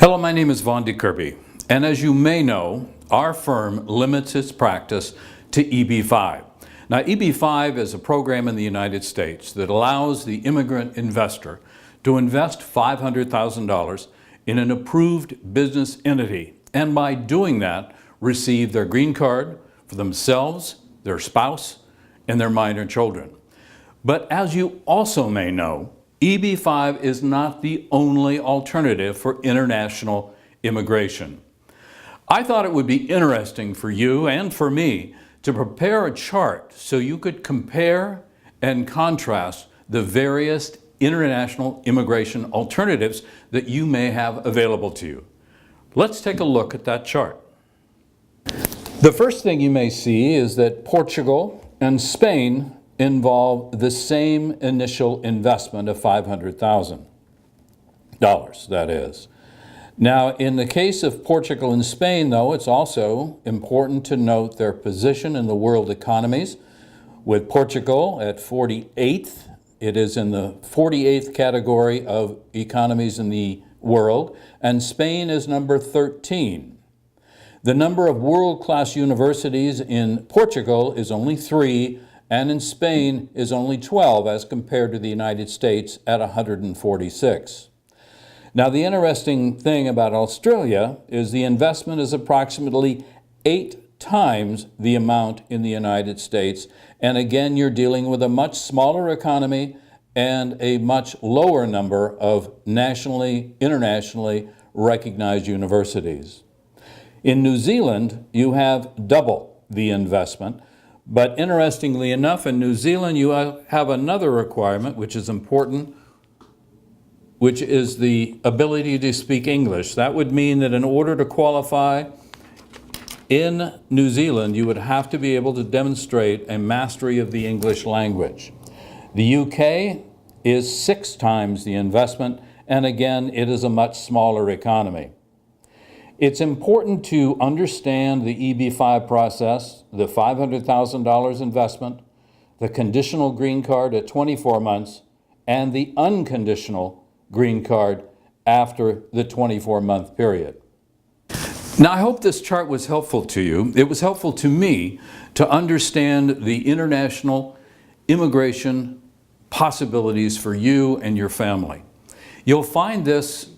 Hello, my name is Vaughan de Kirby, and as you may know, our firm limits its practice to EB-5. Now, EB-5 is a program in the United States that allows the immigrant investor to invest $500,000 in an approved business entity, and by doing that, receive their green card for themselves, their spouse, and their minor children. But as you also may know, EB-5 is not the only alternative for international immigration. I thought it would be interesting for you and for me to prepare a chart so you could compare and contrast the various international immigration alternatives that you may have available to you. Let's take a look at that chart. The first thing you may see is that Portugal and Spain involve the same initial investment of $500,000, that is. Now, in the case of Portugal and Spain, though, it's also important to note their position in the world economies. With Portugal at 48th, it is in the 48th category of economies in the world, and Spain is number 13. The number of world-class universities in Portugal is only 3, and in Spain is only 12 as compared to the United States at 146. Now, the interesting thing about Australia is the investment is approximately 8 times the amount in the United States, and again, you're dealing with a much smaller economy and a much lower number of nationally, internationally recognized universities. In New Zealand, you have double the investment. But interestingly enough, in New Zealand, you have another requirement which is important, which is the ability to speak English. That would mean that in order to qualify in New Zealand, you would have to be able to demonstrate a mastery of the English language. The UK is 6 times the investment, and again, it is a much smaller economy. It's important to understand the EB-5 process, the $500,000 investment, the conditional green card at 24 months, and the unconditional green card after the 24-month period. Now, I hope this chart was helpful to you. It was helpful to me to understand the international immigration possibilities for you and your family. You'll find this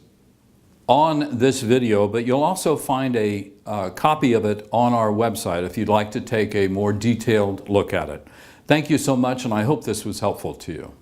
on this video, but you'll also find a copy of it on our website if you'd like to take a more detailed look at it. Thank you so much, and I hope this was helpful to you.